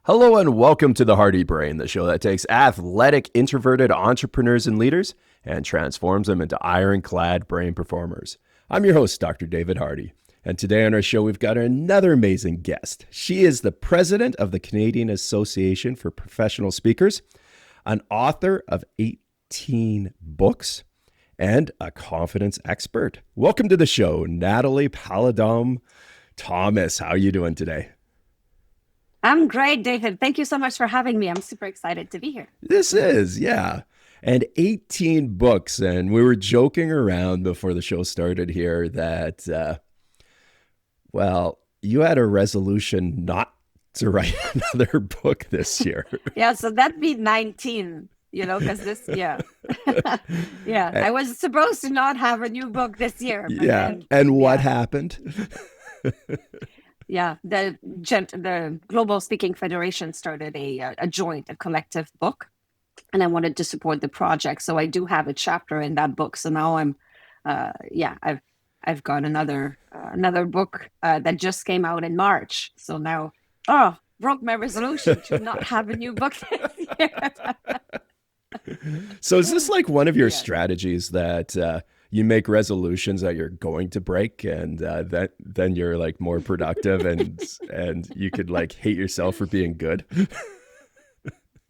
Hello and welcome to the Hardy Brain, the show that takes athletic, introverted entrepreneurs and leaders and transforms them into ironclad brain performers. I'm your host, Dr. David Hardy, and today on our show we've got another amazing guest. She is the president of the Canadian Association for Professional Speakers, an author of 18 books, and a confidence expert. Welcome to the show, Nathalie Plamondon-Thomas. How are you doing today? I'm great, David. Thank you so much for having me. I'm super excited to be here. This is, yeah. And 18 books. And we were joking around before the show started here that, you had a resolution not to write another book this year. Yeah, so that'd be 19, because yeah. I was supposed to not have a new book this year. Yeah. And what happened? Yeah, the Global Speaking Federation started a collective book, and I wanted to support the project. So I do have a chapter in that book. So now I've got another book that just came out in March. So now, broke my resolution to not have a new book this year. So is this like one of your strategies that you make resolutions that you're going to break, and then you're like more productive and you could like hate yourself for being good?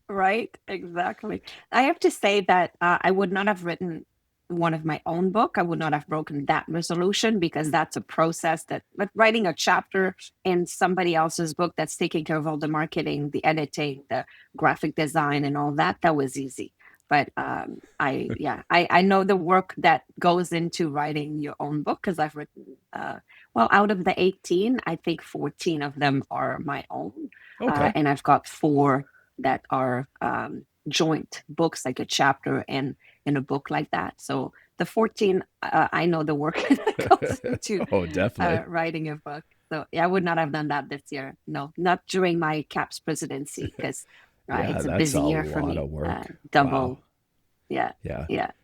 Right, exactly. I have to say that I would not have written one of my own book. I would not have broken that resolution because that's a process but writing a chapter in somebody else's book that's taking care of all the marketing, the editing, the graphic design and all that was easy. But I know the work that goes into writing your own book because I've written, out of the 18, I think 14 of them are my own. Okay. And I've got 4 that are joint books, like a chapter in a book like that. So the 14, I know the work that goes into definitely. writing a book. So I would not have done that this year. No, not during my CAPS presidency because it's a busy year for me. Of work. Double. Wow. Yeah.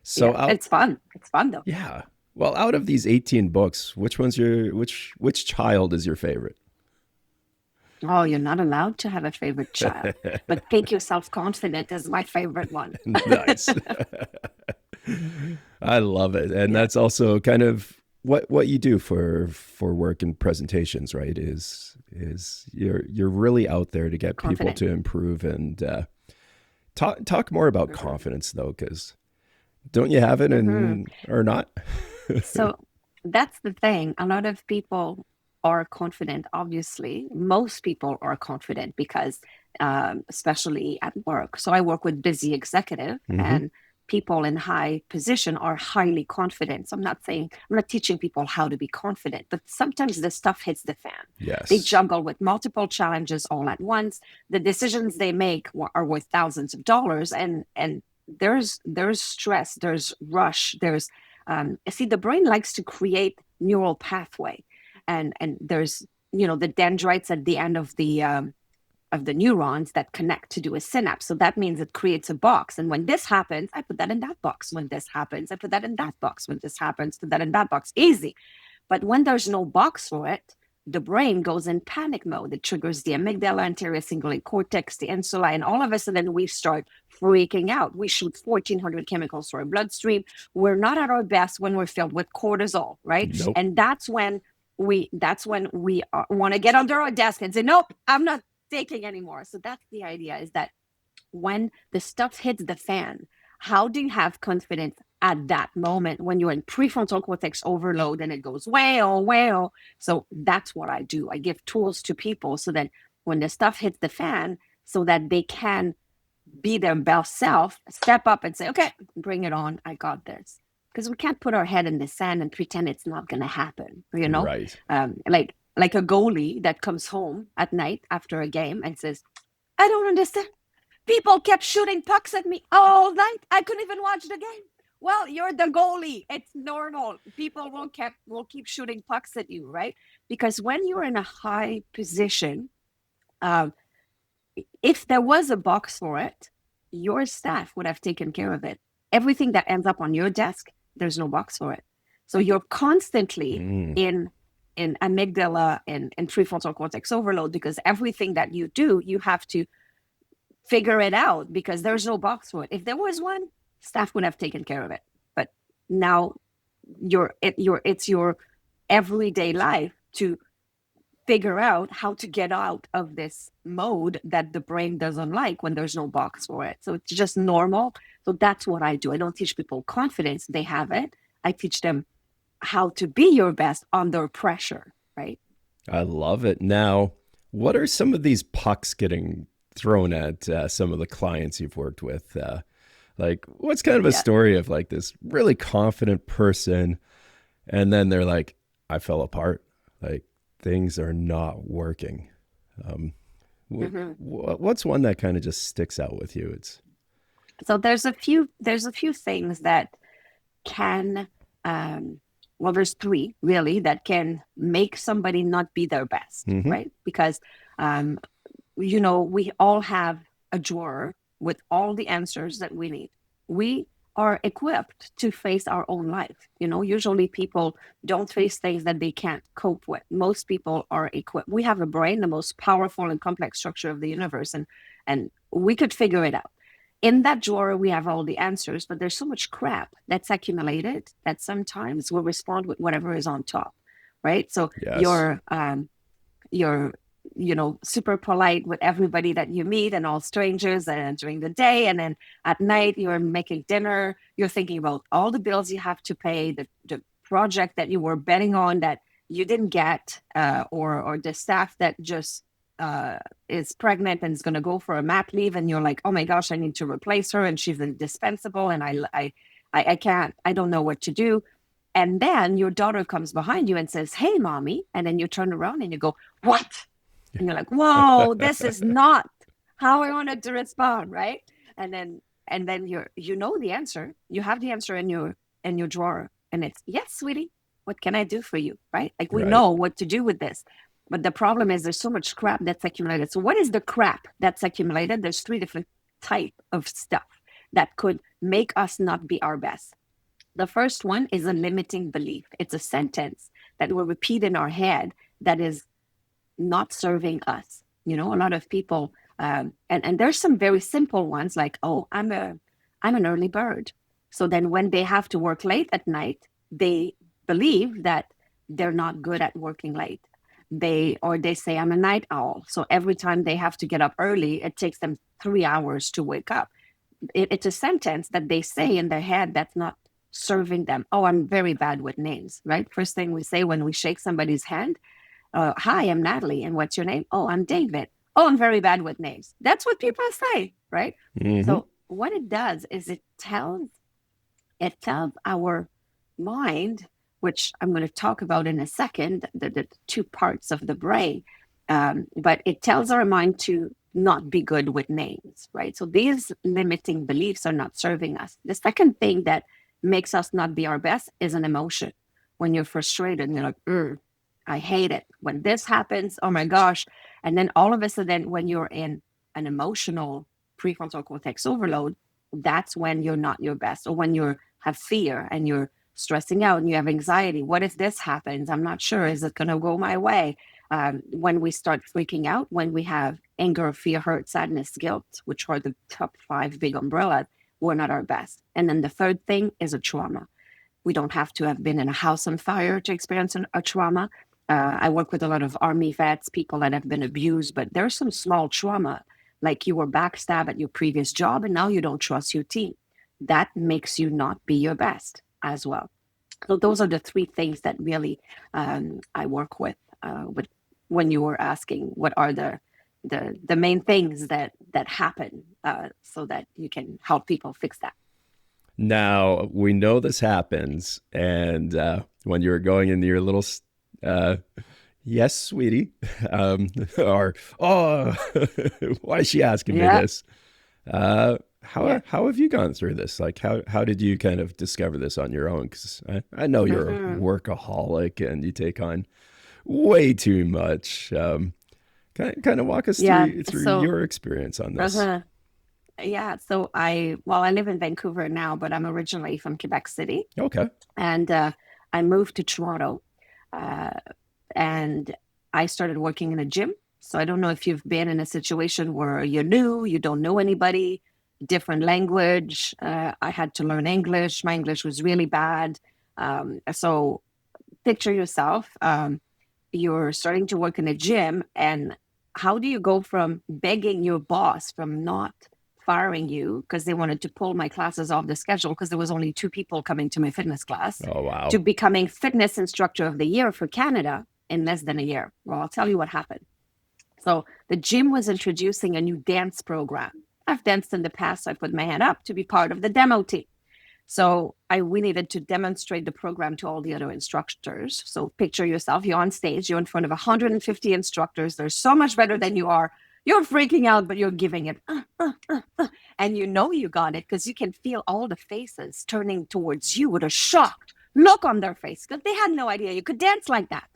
So it's fun. It's fun though. Yeah. Well, out of these 18 books, which child is your favorite? Oh, you're not allowed to have a favorite child, but Think Yourself Confident is my favorite one. Nice. I love it. And that's also kind of what you do for work and presentations, right? Is you're really out there to get people to improve and talk more about confidence though, because don't you have it or not? So that's the thing. A lot of people are confident. Obviously, most people are confident because, especially at work. So I work with busy executive and people in high position are highly confident. So I'm not teaching people how to be confident, but sometimes the stuff hits the fan. Yes. They juggle with multiple challenges all at once. The decisions they make are worth thousands of dollars, and there's stress, there's rush, there's the brain likes to create neural pathway, and there's the dendrites at the end of the neurons that connect to do a synapse. So that means it creates a box. And when this happens, I put that in that box. When this happens, I put that in that box. When this happens, put that in that box. Easy. But when there's no box for it, the brain goes in panic mode. It triggers the amygdala, anterior cingulate cortex, the insula, and all of a sudden we start freaking out. We shoot 1,400 chemicals through our bloodstream. We're not at our best when we're filled with cortisol, right? Nope. And that's when we want to get under our desk and say, nope, I'm not taking anymore. So that's the idea, is that when the stuff hits the fan, how do you have confidence at that moment when you're in prefrontal cortex overload and it goes well? So that's what I do. I give tools to people so that when the stuff hits the fan, so that they can be their best self, step up and say, okay, bring it on. I got this. Because we can't put our head in the sand and pretend it's not going to happen, Right. Like a goalie that comes home at night after a game and says, I don't understand. People kept shooting pucks at me all night. I couldn't even watch the game. Well, you're the goalie. It's normal. People will keep shooting pucks at you, right? Because when you're in a high position, if there was a box for it, your staff would have taken care of it. Everything that ends up on your desk, there's no box for it. So you're constantly in in amygdala and prefrontal cortex overload, because everything that you do, you have to figure it out because there's no box for it. If there was one, staff would have taken care of it. But now it's your everyday life to figure out how to get out of this mode that the brain doesn't like when there's no box for it. So it's just normal. So that's what I do. I don't teach people confidence. They have it. I teach them how to be your best under pressure, right? I love it. Now, what are some of these pucks getting thrown at some of the clients you've worked with? Like, what's kind of a story of like this really confident person, and then they're like, I fell apart. Like, things are not working. What's one that kind of just sticks out with you? So there's a few things that can, well, there's three really that can make somebody not be their best, right? Because, we all have a drawer with all the answers that we need. We are equipped to face our own life. Usually people don't face things that they can't cope with. Most people are equipped. We have a brain, the most powerful and complex structure of the universe, and we could figure it out. In that drawer, we have all the answers, but there's so much crap that's accumulated that sometimes we'll respond with whatever is on top, right? So you're super polite with everybody that you meet and all strangers during the day. And then at night, you're making dinner. You're thinking about all the bills you have to pay, the project that you were betting on that you didn't get, or the staff that just is pregnant and is going to go for a mat leave. And you're like, oh my gosh, I need to replace her. And she's indispensable. And I can't, I don't know what to do. And then your daughter comes behind you and says, hey, mommy. And then you turn around and you go, what? And you're like, whoa, this is not how I wanted to respond, right? And then you know the answer. You have the answer in your drawer, and it's, yes, sweetie, what can I do for you, right? Like we know what to do with this. But the problem is there's so much crap that's accumulated. So what is the crap that's accumulated? There's three different types of stuff that could make us not be our best. The first one is a limiting belief. It's a sentence that we'll repeat in our head that is not serving us. A lot of people, and there's some very simple ones like, oh, I'm an early bird. So then when they have to work late at night, they believe that they're not good at working late. They say I'm a night owl. So every time they have to get up early, it takes them 3 hours to wake up. It's a sentence that they say in their head that's not serving them. Oh, I'm very bad with names, right? First thing we say when we shake somebody's hand, hi, I'm Nathalie. And what's your name? Oh, I'm David. Oh, I'm very bad with names. That's what people say, right? So what it does is it tells our mind, which I'm going to talk about in a second, the two parts of the brain, but it tells our mind to not be good with names, right? So these limiting beliefs are not serving us. The second thing that makes us not be our best is an emotion. When you're frustrated and you're like, I hate it. When this happens, oh my gosh. And then all of a sudden, when you're in an emotional prefrontal cortex overload, that's when you're not your best. Or when you have fear and you're stressing out and you have anxiety. What if this happens? I'm not sure. Is it going to go my way? When we start freaking out, when we have anger, fear, hurt, sadness, guilt, which are the top 5 big umbrellas, we're not our best. And then the third thing is a trauma. We don't have to have been in a house on fire to experience a trauma. I work with a lot of Army vets, people that have been abused, but there's some small trauma, like you were backstabbed at your previous job and now you don't trust your team. That makes you not be your best as well. So those are the 3 things that really I work with when you were asking what are the main things that happen so that you can help people fix that. Now, we know this happens, and when you were going into your little, yes, sweetie, or, oh, why is she asking me this? How have you gone through this? Like, how did you kind of discover this on your own? Because I know you're a workaholic and you take on way too much. Kind of walk us through your experience on this. Yeah, so I live in Vancouver now, but I'm originally from Quebec City. Okay. And I moved to Toronto and I started working in a gym. So I don't know if you've been in a situation where you're new, you don't know anybody, different language. I had to learn English. My English was really bad. So picture yourself, you're starting to work in a gym, and how do you go from begging your boss from not firing you because they wanted to pull my classes off the schedule because there was only 2 people coming to my fitness class, Oh, wow. to becoming fitness instructor of the year for Canada in less than a year? Well, I'll tell you what happened. So the gym was introducing a new dance program. I've danced in the past, so I put my hand up to be part of the demo team. So we needed to demonstrate the program to all the other instructors. So picture yourself, you're on stage, you're in front of 150 instructors. They're so much better than you are. You're freaking out, but you're giving it. And you know you got it because you can feel all the faces turning towards you with a shocked look on their face because they had no idea you could dance like that.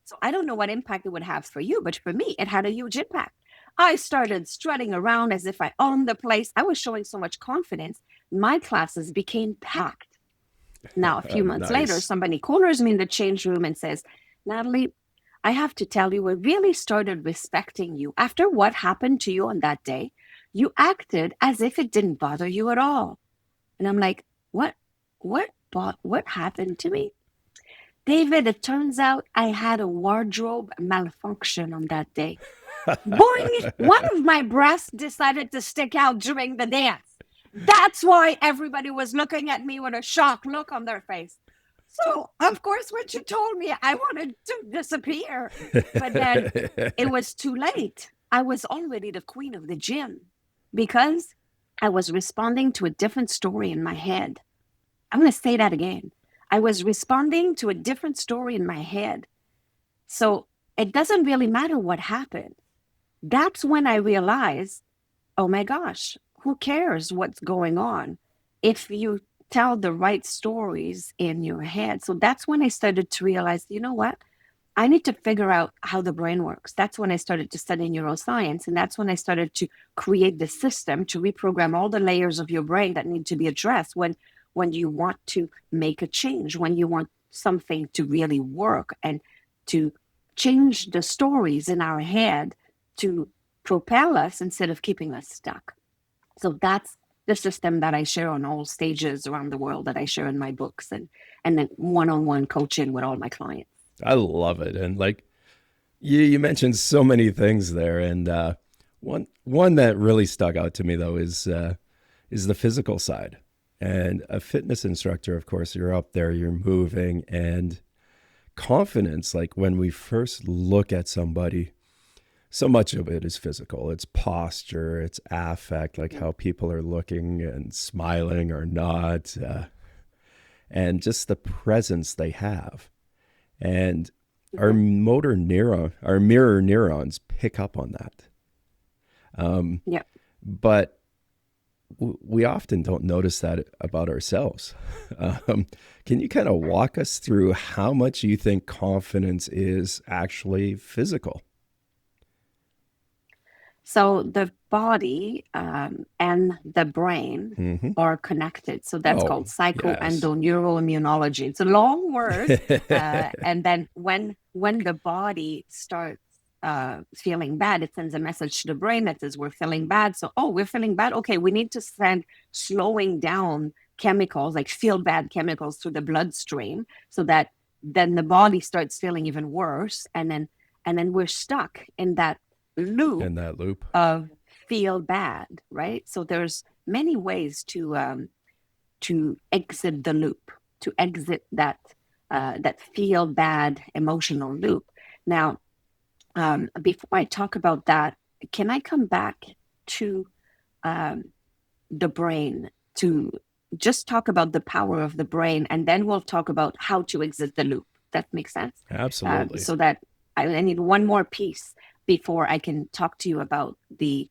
So I don't know what impact it would have for you, but for me, it had a huge impact. I started strutting around as if I owned the place. I was showing so much confidence. My classes became packed. Now, a few months later, somebody corners me in the change room and says, Nathalie, I have to tell you, we really started respecting you. After what happened to you on that day, you acted as if it didn't bother you at all. And I'm like, what happened to me? David, it turns out I had a wardrobe malfunction on that day. Boing! One of my breasts decided to stick out during the dance. That's why everybody was looking at me with a shocked look on their face. So, of course, when you told me, I wanted to disappear. But then it was too late. I was already the queen of the gym because I was responding to a different story in my head. I'm going to say that again. I was responding to a different story in my head. So it doesn't really matter what happened. That's when I realized, oh my gosh, who cares what's going on if you tell the right stories in your head? So that's when I started to realize, you know what? I need to figure out how the brain works. That's when I started to study neuroscience. And that's when I started to create the system to reprogram all the layers of your brain that need to be addressed when you want to make a change, when you want something to really work, and to change the stories in our head to propel us instead of keeping us stuck. So that's the system that I share on all stages around the world, that I share in my books and then one-on-one coaching with all my clients. I love it. And like you mentioned so many things there. And one that really stuck out to me, though, is the physical side. And a fitness instructor, of course, you're up there, you're moving, and confidence, like when we first look at somebody, so much of it is physical. It's posture, it's affect, like how people are looking and smiling or not, and just the presence they have. And our mirror neurons pick up on that. But we often don't notice that about ourselves. Can you kind of walk us through how much you think confidence is actually physical? So the body and the brain are connected. So that's called psychoendoneuroimmunology. It's a long word. And then when the body starts feeling bad, it sends a message to the brain that says we're feeling bad. So, we're feeling bad. Okay, we need to send slowing down chemicals, like feel bad chemicals, through the bloodstream, so that then the body starts feeling even worse, and then we're stuck in that loop of feel bad, right? So there's many ways to exit the loop, to exit that feel bad emotional loop. Now, before I talk about that, can I come back to the brain, to just talk about the power of the brain, and then we'll talk about how to exit the loop. That makes sense? Absolutely. So that I need one more piece before I can talk to you about the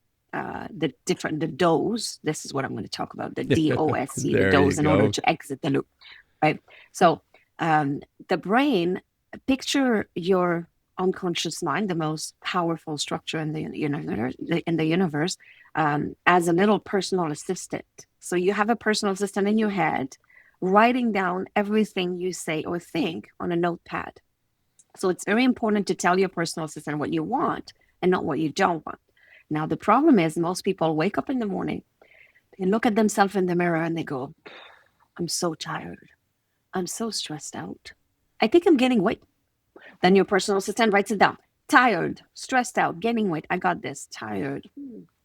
dose. This is what I'm going to talk about, the DOSE, the dose, in order to exit the loop, right? So the brain, picture your unconscious mind, the most powerful structure in the universe, as a little personal assistant. So you have a personal assistant in your head, writing down everything you say or think on a notepad. So it's very important to tell your personal assistant what you want and not what you don't want. Now, the problem is most people wake up in the morning and look at themselves in the mirror and they go, I'm so tired. I'm so stressed out. I think I'm gaining weight. Then your personal assistant writes it down. Tired, stressed out, gaining weight. I got this. Tired.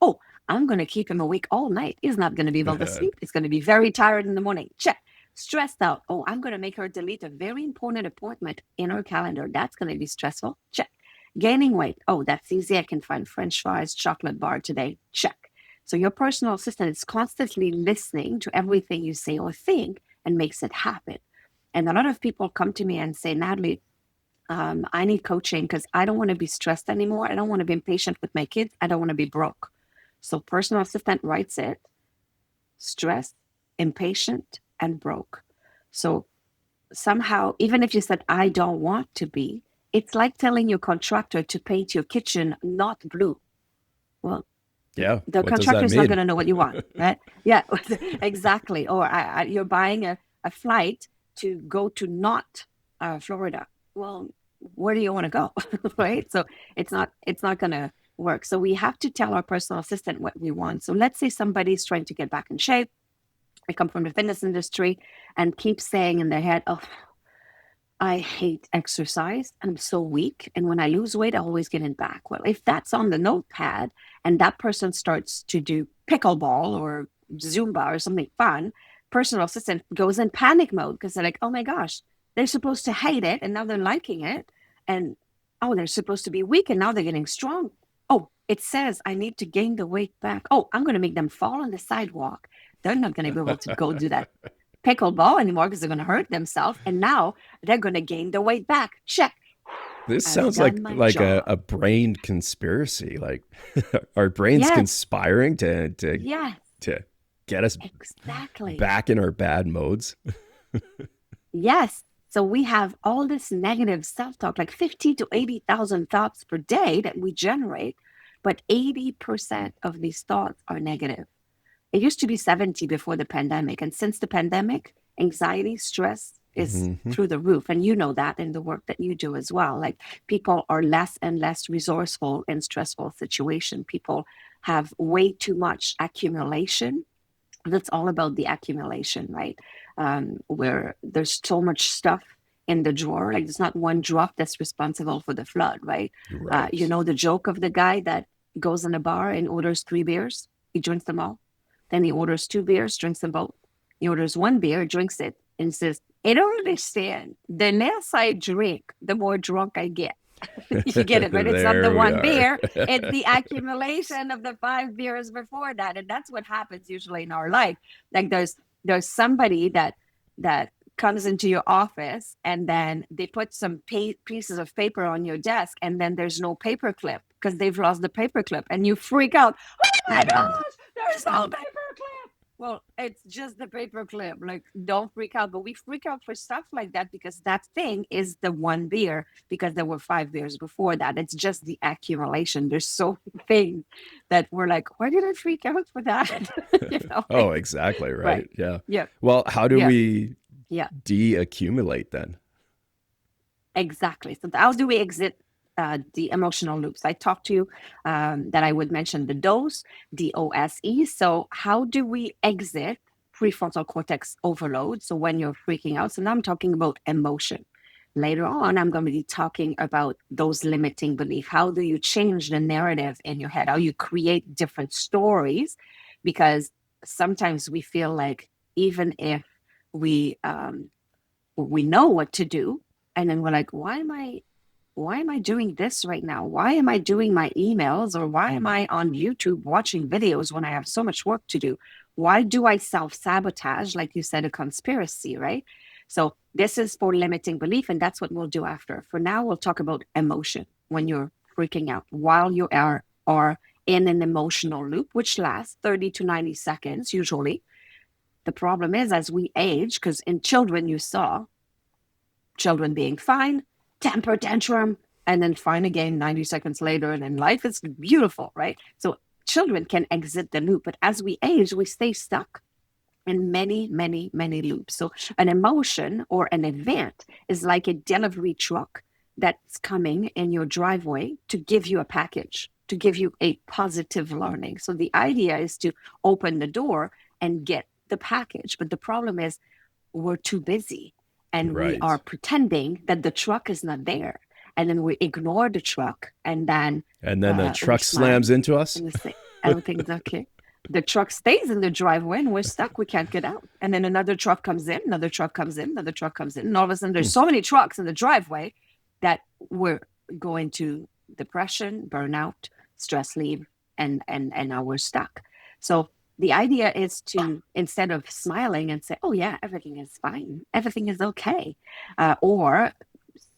Oh, I'm going to keep him awake all night. He's not going to be able to sleep. He's going to be very tired in the morning. Check. Stressed out. Oh, I'm going to make her delete a very important appointment in her calendar. That's going to be stressful. Check. Gaining weight. Oh, that's easy. I can find French fries, chocolate bar today. Check. So your personal assistant is constantly listening to everything you say or think and makes it happen. And a lot of people come to me and say, Nathalie, I need coaching because I don't want to be stressed anymore. I don't want to be impatient with my kids. I don't want to be broke. So personal assistant writes it, stressed, impatient, and broke. So somehow, even if you said, I don't want to be, it's like telling your contractor to paint your kitchen not blue. Well, yeah, the contractor's not going to know what you want, right? Yeah, exactly. Or you're buying a flight to go to not Florida. Well, where do you want to go, right? So it's not going to work. So we have to tell our personal assistant what we want. So let's say somebody's trying to get back in shape. I come from the fitness industry and keep saying in their head, oh, I hate exercise. I'm so weak. And when I lose weight, I always get it back. Well, if that's on the notepad and that person starts to do pickleball or Zumba or something fun, personal assistant goes in panic mode because they're like, oh my gosh, they're supposed to hate it and now they're liking it. And oh, they're supposed to be weak and now they're getting strong. Oh, it says I need to gain the weight back. Oh, I'm going to make them fall on the sidewalk. They're not going to be able to go do that pickleball anymore because they're going to hurt themselves. And now they're going to gain the weight back. Check. This sounds like a brain conspiracy. Like our brains conspiring to get us back in our bad modes. Yes. So we have all this negative self-talk, like 50 to 80,000 thoughts per day that we generate, but 80% of these thoughts are negative. It used to be 70 before the pandemic. And since the pandemic, anxiety, stress is through the roof. And you know that in the work that you do as well. Like people are less and less resourceful in stressful situations. People have way too much accumulation. That's all about the accumulation, right? Where there's so much stuff in the drawer. Like there's not one drop that's responsible for the flood, right? You know the joke of the guy that goes in a bar and orders 3 beers. He drinks them all. Then he orders 2 beers, drinks them both. He orders 1 beer, drinks it, and says, I don't understand. The less I drink, the more drunk I get. You get it, right? It's not the 1 beer. It's the accumulation of the 5 beers before that. And that's what happens usually in our life. Like there's somebody that comes into your office and then they put some pieces of paper on your desk and then there's no paper clip because they've lost the paper clip and you freak out. Oh my gosh, there's no paper clip. Well, it's just the paper clip. Like, don't freak out. But we freak out for stuff like that because that thing is the 1 beer because there were 5 beers before that. It's just the accumulation. There's so many things that we're like, why did I freak out for that? You know? Oh, exactly. Right. Yeah. Yeah. Well, how do we de-accumulate then? Exactly. So how do we exit the emotional loops? I talked to you that I would mention the DOSE, DOSE. So how do we exit prefrontal cortex overload? So when you're freaking out, so now I'm talking about emotion. Later on, I'm going to be talking about those limiting beliefs. How do you change the narrative in your head? How you create different stories? Because sometimes we feel like even if we know what to do, and then we're like, why am I doing this right now? Why am I doing my emails or why am I on YouTube watching videos when I have so much work to do? Why do I self-sabotage? Like you said, a conspiracy, right? So this is for limiting belief, and that's what we'll do after. For now, we'll talk about emotion when you're freaking out, while you are in an emotional loop, which lasts 30 to 90 seconds usually. The problem is as we age, because in children, you saw children being fine, temper tantrum, and then fine again 90 seconds later, and then life is beautiful, right? So children can exit the loop, but as we age, we stay stuck in many, many, many loops. So an emotion or an event is like a delivery truck that's coming in your driveway to give you a package, to give you a positive learning. So the idea is to open the door and get the package. But the problem is we're too busy and we Right. are pretending that the truck is not there. And then we ignore the truck, and then the we truck smile slams into us. and we say, everything's okay. The truck stays in the driveway and we're stuck. We can't get out. And then another truck comes in, another truck comes in, another truck comes in. And all of a sudden there's so many trucks in the driveway that we're going to depression, burnout, stress leave, and now we're stuck. So the idea is to, instead of smiling and say, oh yeah, everything is fine, everything is okay, or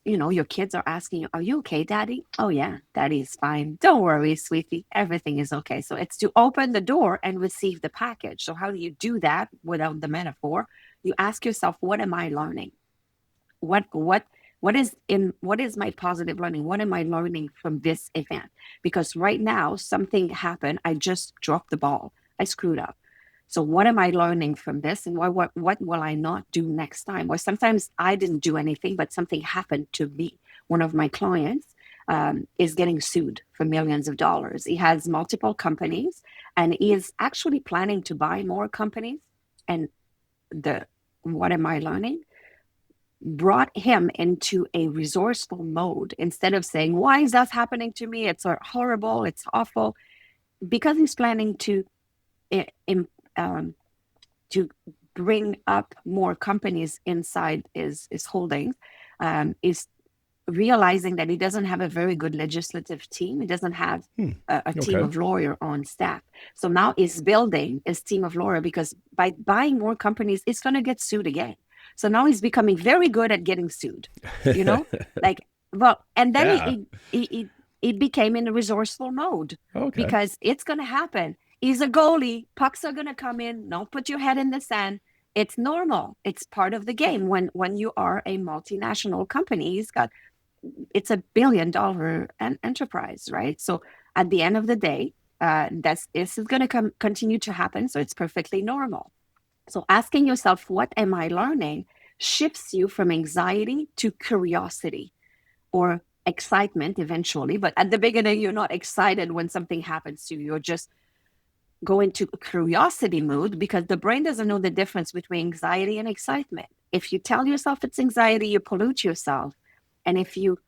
your kids are asking you, are you okay, daddy? Oh yeah, daddy is fine. Don't worry, sweetie, everything is okay. So it's to open the door and receive the package. So how do you do that without the metaphor? You ask yourself, what am I learning? What is my positive learning? What am I learning from this event? Because right now something happened. I just dropped the ball. I screwed up. So what am I learning from this, and what will I not do next time? Or sometimes I didn't do anything, but something happened to me. One of my clients is getting sued for millions of dollars. He has multiple companies, and he is actually planning to buy more companies. And the what am I learning brought him into a resourceful mode. Instead of saying, why is that happening to me? It's horrible. It's awful. Because he's planning to bring up more companies inside his holdings, is realizing that he doesn't have a very good legislative team. He doesn't have a team of lawyers on staff. So now he's building his team of lawyers, because by buying more companies, it's going to get sued again. So now he's becoming very good at getting sued, and then he became in a resourceful mode, because it's going to happen. He's a goalie. Pucks are going to come in. Don't put your head in the sand. It's normal. It's part of the game. When you are a multinational company, it's $1 billion enterprise, right? So at the end of the day, this is going to continue to happen. So it's perfectly normal. So asking yourself, what am I learning, shifts you from anxiety to curiosity or excitement eventually. But at the beginning, you're not excited when something happens to you. You're just go into a curiosity mood, because the brain doesn't know the difference between anxiety and excitement. If you tell yourself it's anxiety, you pollute yourself. And if you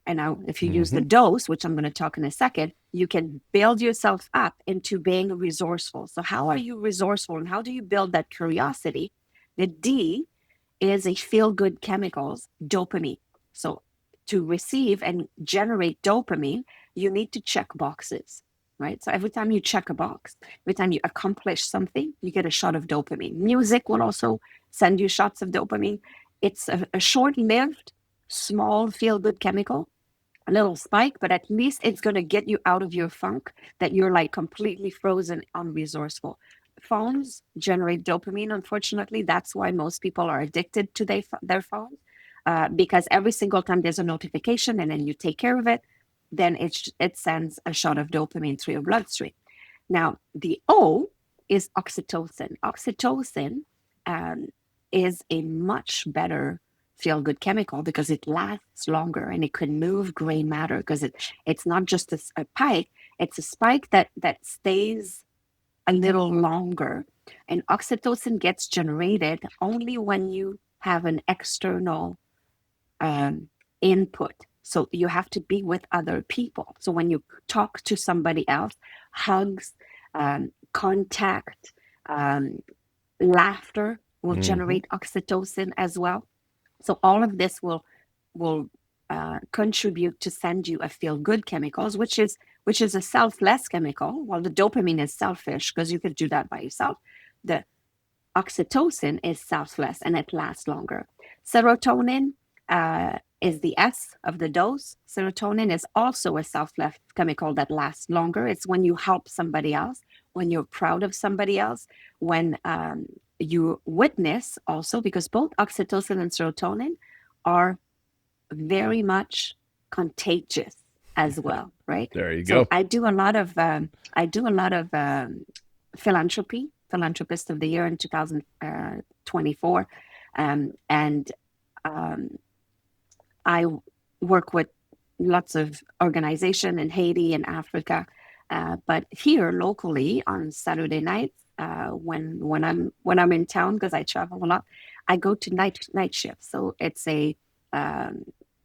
use the dose, which I'm going to talk in a second, you can build yourself up into being resourceful. So how are you resourceful, and how do you build that curiosity? The D is a feel-good chemicals, dopamine. So to receive and generate dopamine, you need to check boxes. Right? So every time you check a box, every time you accomplish something, you get a shot of dopamine. Music will also send you shots of dopamine. It's a short-lived, small feel-good chemical, a little spike, but at least it's going to get you out of your funk that you're like completely frozen, unresourceful. Phones generate dopamine, unfortunately. That's why most people are addicted to their phones, because every single time there's a notification and then you take care of it, then it sends a shot of dopamine through your bloodstream. Now, the O is oxytocin. Oxytocin is a much better feel-good chemical because it lasts longer and it can move gray matter, because it's not just a spike, it's a spike that stays a little longer. And oxytocin gets generated only when you have an external input. So you have to be with other people. So when you talk to somebody else, hugs, contact, laughter will generate oxytocin as well. So all of this will contribute to send you a feel-good chemicals, which is a selfless chemical. While the dopamine is selfish because you could do that by yourself, the oxytocin is selfless and it lasts longer. Serotonin is the S of the dose. Serotonin is also a selfless chemical that lasts longer. It's when you help somebody else, when you're proud of somebody else, when you witness also, because both oxytocin and serotonin are very much contagious as well, right? There you go. So I do a lot of philanthropy, Philanthropist of the Year in 2024, and I work with lots of organization in Haiti and Africa. But here locally on Saturday nights, when I'm in town, because I travel a lot, I go to night shift. So it's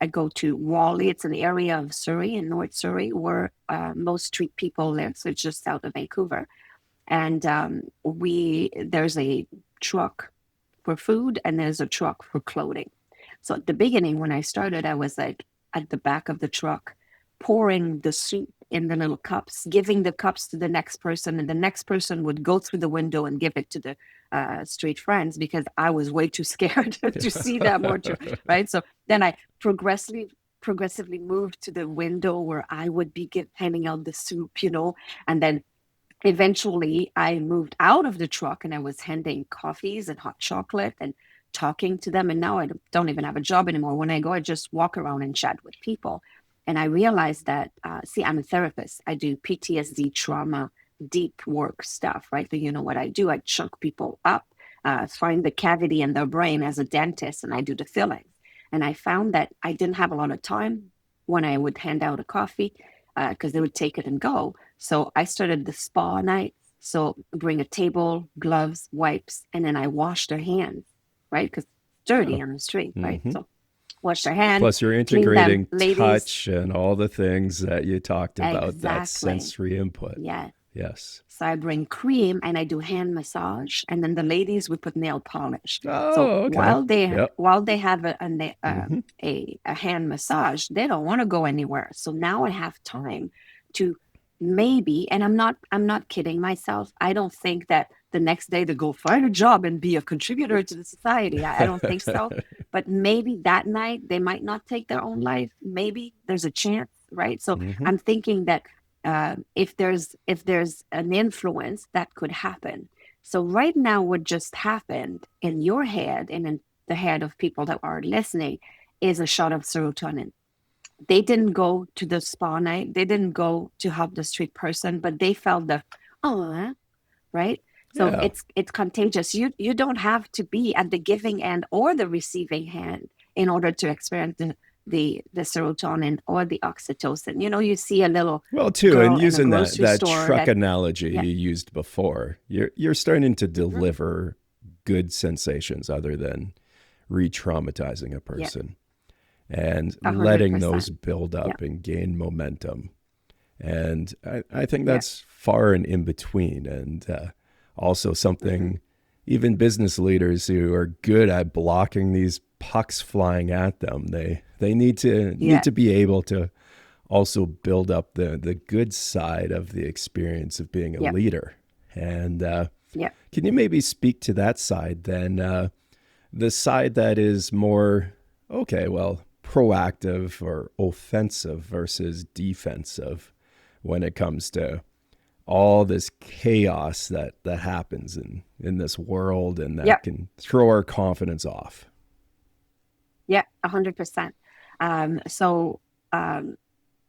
I go to Wally. It's an area of Surrey in North Surrey where most street people live. So it's just south of Vancouver. And there's a truck for food and there's a truck for clothing. So at the beginning, when I started, I was like at the back of the truck, pouring the soup in the little cups, giving the cups to the next person, and the next person would go through the window and give it to the street friends because I was way too scared to see that more too, right? So then I progressively moved to the window where I would be handing out the soup, and then eventually I moved out of the truck and I was handing coffees and hot chocolate and talking to them. And now I don't even have a job anymore. When I go, I just walk around and chat with people. And I realized that, I'm a therapist. I do PTSD, trauma, deep work stuff, right? So you know what I do? I chunk people up, find the cavity in their brain as a dentist, and I do the fillings. And I found that I didn't have a lot of time when I would hand out a coffee because they would take it and go. So I started the spa night. So bring a table, gloves, wipes, and then I wash their hands, right? Because it's dirty on the street, right? So wash their hands. Plus, you're integrating touch and all the things that you talked about, that sensory input. Yeah. Yes. So I bring cream and I do hand massage, and then the ladies would put nail polish. Oh, so okay. while they have a hand massage, they don't want to go anywhere. So now I have time to maybe, and I'm not kidding myself. I don't think that the next day to go find a job and be a contributor to the society. I don't think so. But maybe that night they might not take their own life. Maybe there's a chance, right? So I'm thinking that if there's an influence that could happen. So right now, what just happened in your head and in the head of people that are listening is a shot of serotonin. They didn't go to the spa night. They didn't go to help the street person, but they felt right? So it's contagious. You don't have to be at the giving end or the receiving hand in order to experience the serotonin or the oxytocin. You see a little and using that truck analogy you used before, you're starting to deliver good sensations other than re-traumatizing a person. And 100%. Letting those build up and gain momentum. And I think that's far and in between. And also something even business leaders who are good at blocking these pucks flying at them, they need to be able to also build up the good side of the experience of being a leader. And can you maybe speak to that side then? The side that is more, proactive or offensive versus defensive when it comes to all this chaos that happens in this world and that can throw our confidence off. Yeah, 100%. So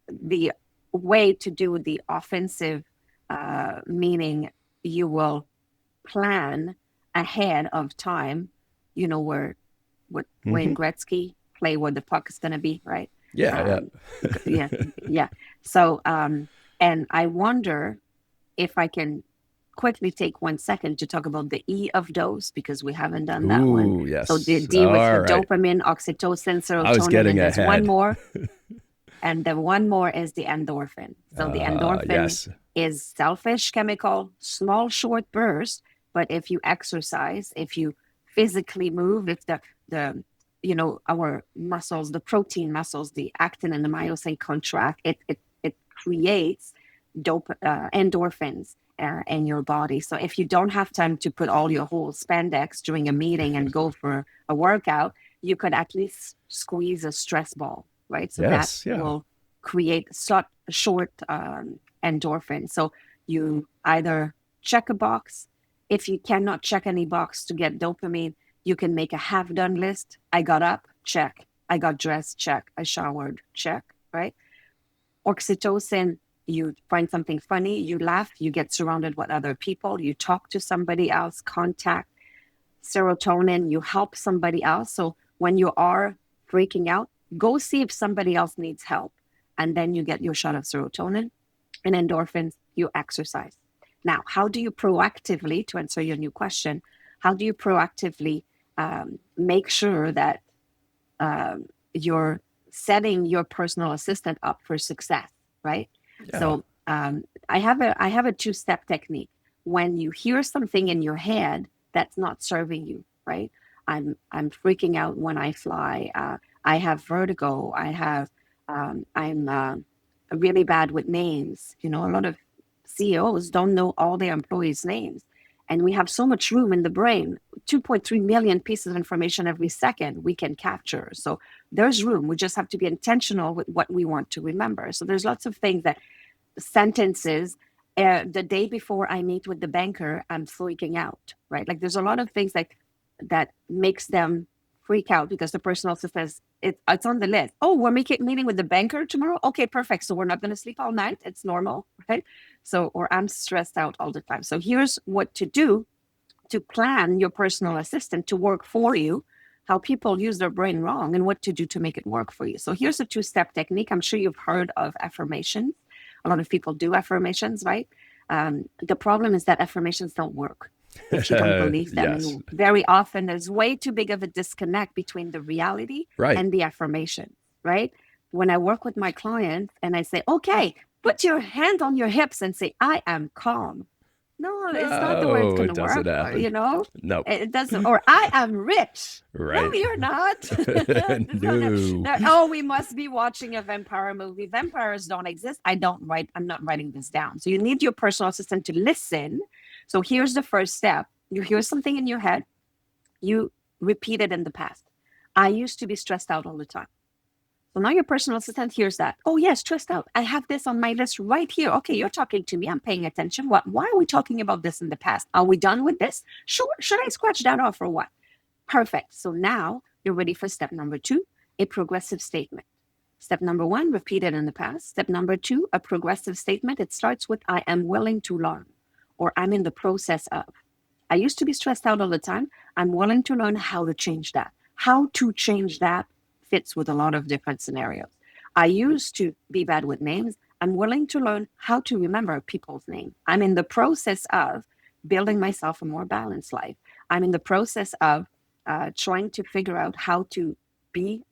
the way to do the offensive, meaning you will plan ahead of time, where Wayne Gretzky play where the puck is going to be, right? Yeah. So, and I wonder if I can quickly take 1 second to talk about the E of dose, because we haven't done that one. Yes. So the D with the dopamine, oxytocin, serotonin, I was getting and there's ahead. one more. And the one more is the endorphin. So the endorphin is selfish chemical, small, short burst. But if you exercise, if you physically move, if our muscles, the protein muscles, the actin and the myosin contract, it creates endorphins in your body. So if you don't have time to put all your whole spandex during a meeting and go for a workout, you could at least squeeze a stress ball, right? So will create short endorphin. So you either check a box. If you cannot check any box to get dopamine, you can make a half-done list. I got up, check. I got dressed, check. I showered, check, right? Oxytocin, you find something funny, you laugh, you get surrounded with other people, you talk to somebody else, contact. Serotonin, you help somebody else. So when you are freaking out, Go see if somebody else needs help. And then you get your shot of serotonin and endorphins, you exercise. Now, how do you proactively, to answer your new question, how do you proactively make sure that you're setting your personal assistant up for success, right? Yeah. So I have a two-step technique. When you hear something in your head that's not serving you, right? I'm freaking out when I fly. I have vertigo. I'm really bad with names. A lot of CEOs don't know all their employees' names. And we have so much room in the brain, 2.3 million pieces of information every second we can capture. So there's room. We just have to be intentional with what we want to remember. So there's lots of things that sentences, the day before I meet with the banker, I'm freaking out, right? Like there's a lot of things that makes them freak out because the personal assistant it's on the list. Oh, we're meeting with the banker tomorrow. Okay, perfect. So we're not going to sleep all night. It's normal, right? So, or I'm stressed out all the time. So here's what to do to plan your personal assistant to work for you, how people use their brain wrong, and what to do to make it work for you. So here's a two-step technique. I'm sure you've heard of affirmations. A lot of people do affirmations, right? The problem is that affirmations don't work if you don't believe them. Yes. And very often there's way too big of a disconnect between the reality and the affirmation, right? When I work with my clients and I say, okay, put your hand on your hips and say, I am calm. No, it's not the way it's going to work. No. It doesn't. Or I am rich. Right. No, you're not. No. We must be watching a vampire movie. Vampires don't exist. I'm not writing this down. So you need your personal assistant to listen. So here's the first step. You hear something in your head. You repeat it in the past. I used to be stressed out all the time. So now your personal assistant hears that. Oh, yes, stressed out. I have this on my list right here. Okay, you're talking to me. I'm paying attention. Why are we talking about this in the past? Are we done with this? Sure. Should I scratch that off or what? Perfect. So now you're ready for step number 2, a progressive statement. Step number 1, repeat it in the past. Step number 2, a progressive statement. It starts with I am willing to learn, or I'm in the process of. I used to be stressed out all the time. I'm willing to learn how to change that. How to change that fits with a lot of different scenarios. I used to be bad with names. I'm willing to learn how to remember people's names. I'm in the process of building myself a more balanced life. I'm in the process of trying to figure out how to be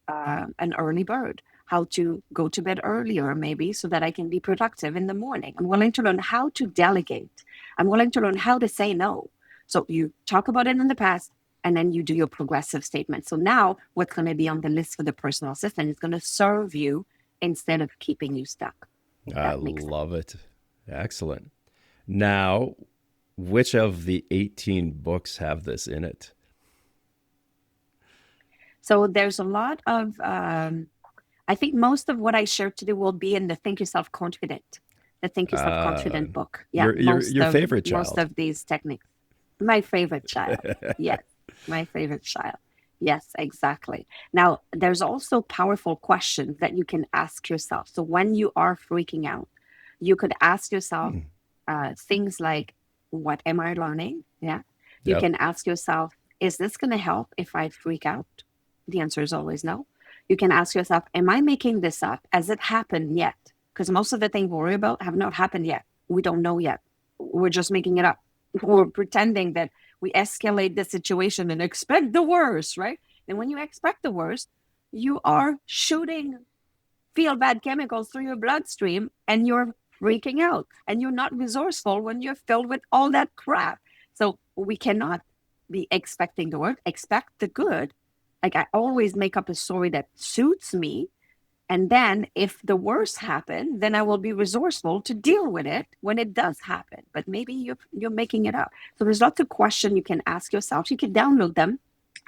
an early bird, how to go to bed earlier maybe so that I can be productive in the morning. I'm willing to learn how to delegate. I'm willing to learn how to say no. So you talk about it in the past, and then you do your progressive statement. So now what's going to be on the list for the personal assistant is going to serve you instead of keeping you stuck. I love it. Excellent. Now, which of the 18 books have this in it? So there's a lot of, I think most of what I shared today will be in the Think Yourself Confident, book. Yeah, your favorite child. Most of these techniques. My favorite child. Yes. My favorite child. Yes, exactly. Now, there's also powerful questions that you can ask yourself. So when you are freaking out, you could ask yourself things like, what am I learning? Yeah. You can ask yourself, is this going to help if I freak out? The answer is always no. You can ask yourself, am I making this up? Has it happened yet? Because most of the things we worry about have not happened yet. We don't know yet. We're just making it up. We're pretending that we escalate the situation and expect the worst, right? And when you expect the worst, you are shooting feel-bad chemicals through your bloodstream and you're freaking out. And you're not resourceful when you're filled with all that crap. So we cannot be expecting the worst. Expect the good. Like I always make up a story that suits me. And then if the worst happens, then I will be resourceful to deal with it when it does happen. But maybe you're making it up. So there's lots of questions you can ask yourself. You can download them.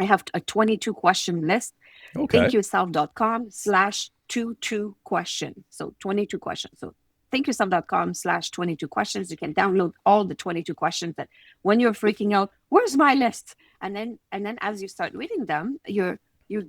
I have a 22 question list. Okay. thinkyourself.com/22 questions. So 22 questions. So thinkyourself.com/22 questions. You can download all the 22 questions that when you're freaking out, where's my list? And then as you start reading them, you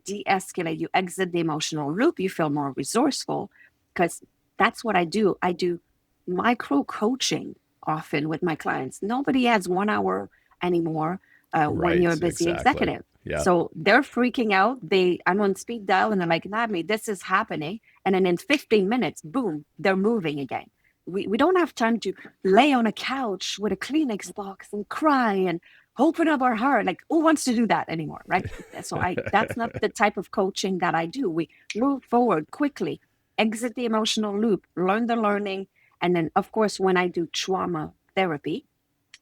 de-escalate, you exit the emotional loop, you feel more resourceful, because that's what I do. I do micro coaching often with my clients. Nobody has 1 hour anymore when you're a busy executive. Yeah. So they're freaking out. I'm on speed dial and they're like, Natalie, this is happening. And then in 15 minutes, boom, they're moving again. We don't have time to lay on a couch with a Kleenex box and cry and open up our heart. Like, who wants to do that anymore, right? So that's not the type of coaching that I do. We move forward quickly, exit the emotional loop, learn the learning. And then, of course, when I do trauma therapy,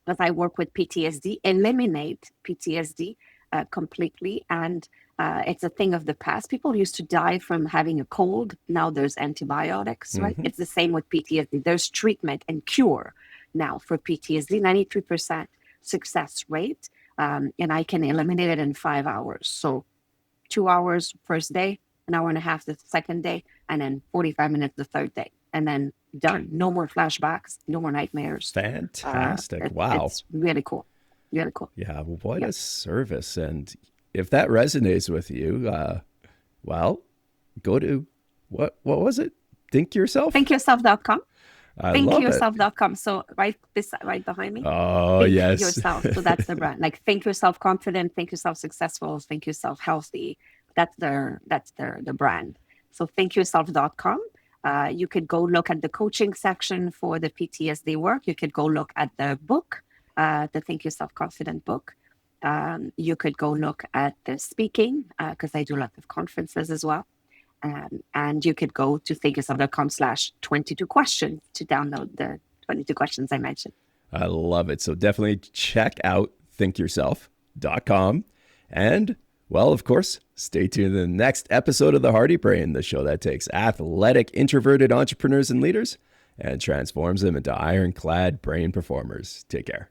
because I work with PTSD, eliminate PTSD completely. And it's a thing of the past. People used to die from having a cold. Now there's antibiotics, right? It's the same with PTSD. There's treatment and cure now for PTSD, 93% success rate. And I can eliminate it in 5 hours. So 2 hours first day, an hour and a half the second day, and then 45 minutes the third day. And then done. No more flashbacks, no more nightmares. Fantastic. Wow. It's really cool. Really cool. Yeah. What a service. And if that resonates with you, well, go to, what was it? Thinkyourself.com. Thinkyourself.com. So right behind me. Oh, Think yes. Yourself. So that's the brand. Like, think yourself confident, think yourself successful, think yourself healthy. That's the brand. So thinkyourself.com. You could go look at the coaching section for the PTSD work. You could go look at the book, the Think Yourself Confident book. You could go look at the speaking, because I do a lot of conferences as well. And you could go to thinkyourself.com/22 questions to download the 22 questions I mentioned. I love it. So definitely check out thinkyourself.com. And, well, of course, stay tuned to the next episode of The Hardy Brain, the show that takes athletic, introverted entrepreneurs and leaders and transforms them into ironclad brain performers. Take care.